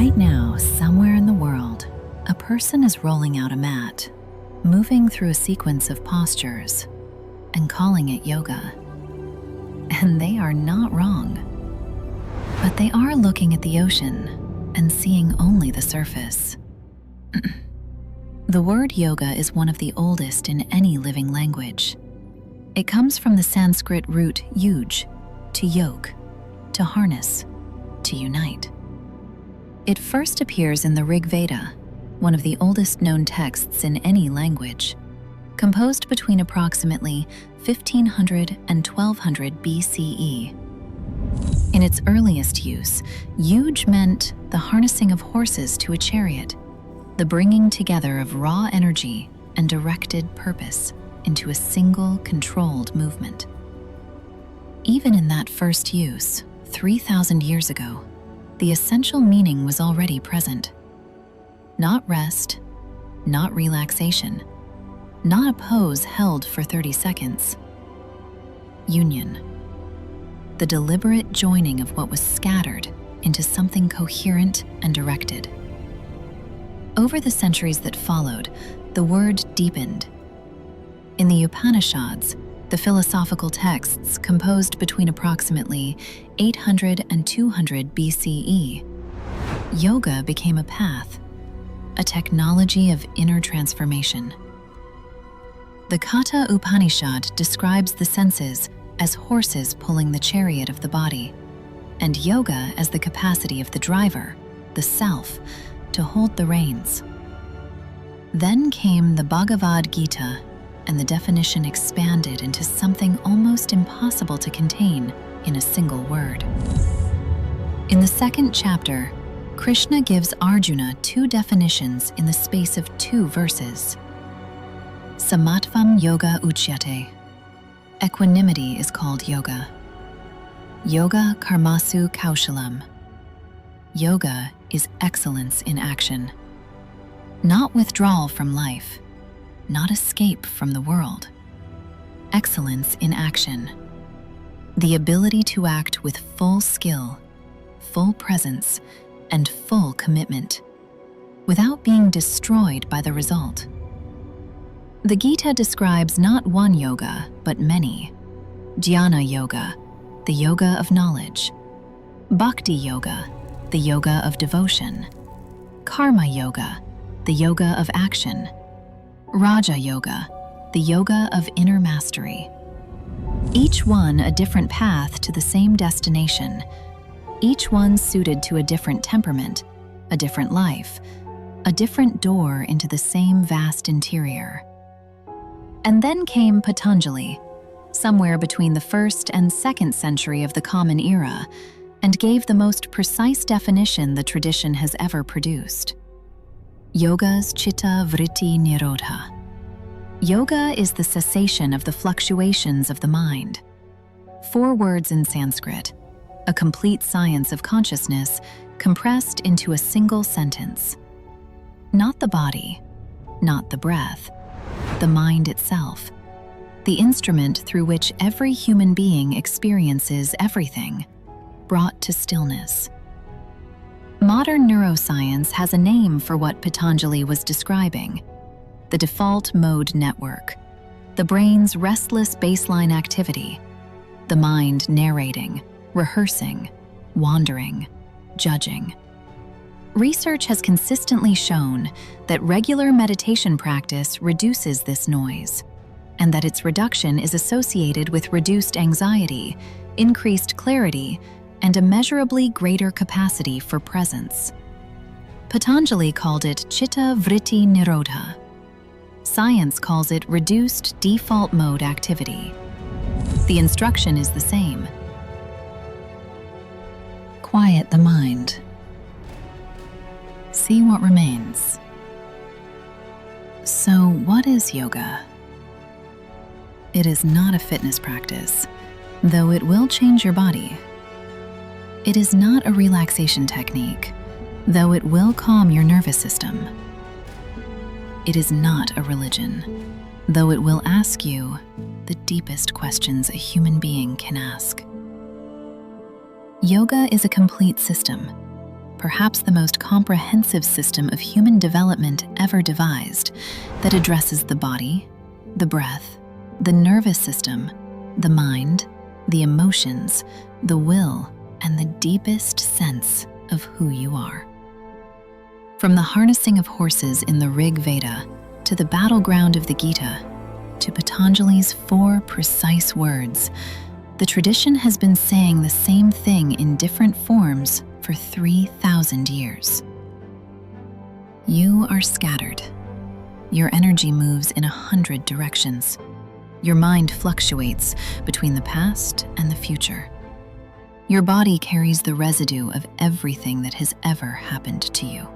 Right now, somewhere in the world, a person is rolling out a mat, moving through a sequence of postures, and calling it yoga. And they are not wrong. But they are looking at the ocean and seeing only the surface. The word yoga is one of the oldest in any living language. It comes from the Sanskrit root yuj, to yoke, to harness, to unite. It first appears in the Rigveda, one of the oldest known texts in any language, composed between approximately 1500 and 1200 BCE. In its earliest use, yuj meant the harnessing of horses to a chariot, the bringing together of raw energy and directed purpose into a single controlled movement. Even in that first use, 3,000 years ago, the essential meaning was already present. Not rest, not relaxation, not a pose held for 30 seconds. Union. The deliberate joining of what was scattered into something coherent and directed. Over the centuries that followed, the word deepened. In the Upanishads, the philosophical texts composed between approximately 800 and 200 BCE, yoga became a path, a technology of inner transformation. The Katha Upanishad describes the senses as horses pulling the chariot of the body, and yoga as the capacity of the driver, the self, to hold the reins. Then came the Bhagavad Gita, and the definition expanded into something almost impossible to contain in a single word. In the second chapter, Krishna gives Arjuna two definitions in the space of 2 verses. Samatvam yoga uchyate. Equanimity is called yoga. Yoga karmasu kaushalam. Yoga is excellence in action. Not withdrawal from life, not escape from the world. Excellence in action. The ability to act with full skill, full presence, and full commitment, without being destroyed by the result. The Gita describes not one yoga, but many. Jnana yoga, the yoga of knowledge. Bhakti yoga, the yoga of devotion. Karma yoga, the yoga of action. Raja yoga, the yoga of inner mastery. Each one a different path to the same destination, each one suited to a different temperament, a different life, a different door into the same vast interior. And then came Patanjali, somewhere between the 1st and 2nd century of the Common Era, and gave the most precise definition the tradition has ever produced. Yoga's chitta vritti nirodha. Yoga is the cessation of the fluctuations of the mind. 4 words in Sanskrit, a complete science of consciousness compressed into a single sentence. Not the body, not the breath, the mind itself, the instrument through which every human being experiences everything, brought to stillness. Modern neuroscience has a name for what Patanjali was describing: the default mode network, the brain's restless baseline activity, the mind narrating, rehearsing, wandering, judging. Research has consistently shown that regular meditation practice reduces this noise, and that its reduction is associated with reduced anxiety, increased clarity, and immeasurably greater capacity for presence. Patanjali called it chitta vritti nirodha. Science calls it reduced default mode activity. The instruction is the same. Quiet the mind. See what remains. So, what is yoga? It is not a fitness practice, though it will change your body. It is not a relaxation technique, though it will calm your nervous system. It is not a religion, though it will ask you the deepest questions a human being can ask. Yoga is a complete system, perhaps the most comprehensive system of human development ever devised that addresses the body, the breath, the nervous system, the mind, the emotions, the will, and the deepest sense of who you are. From the harnessing of horses in the Rigveda to the battleground of the Gita to Patanjali's 4 precise words, the tradition has been saying the same thing in different forms for 3,000 years. You are scattered. Your energy moves in 100 directions. Your mind fluctuates between the past and the future. Your body carries the residue of everything that has ever happened to you.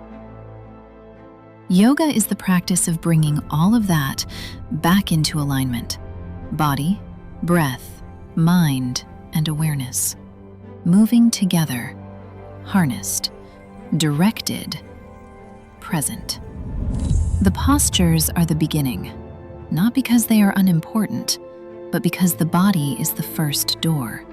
Yoga is the practice of bringing all of that back into alignment. Body, breath, mind, and awareness. Moving together, harnessed, directed, present. The postures are the beginning, not because they are unimportant, but because the body is the first door.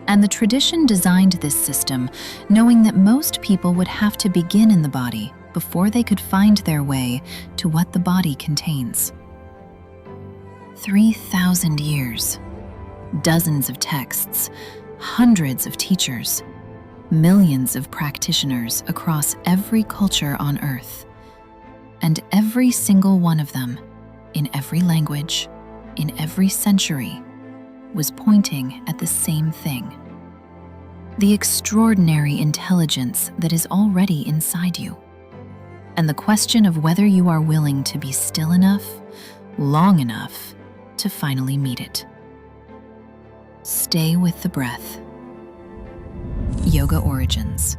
And the tradition designed this system knowing that most people would have to begin in the body before they could find their way to what the body contains. 3,000 years, dozens of texts, hundreds of teachers, millions of practitioners across every culture on Earth. And every single one of them, in every language, in every century, was pointing at the same thing. The extraordinary intelligence that is already inside you. And the question of whether you are willing to be still enough, long enough, to finally meet it. Stay with the breath. Yoga Origins.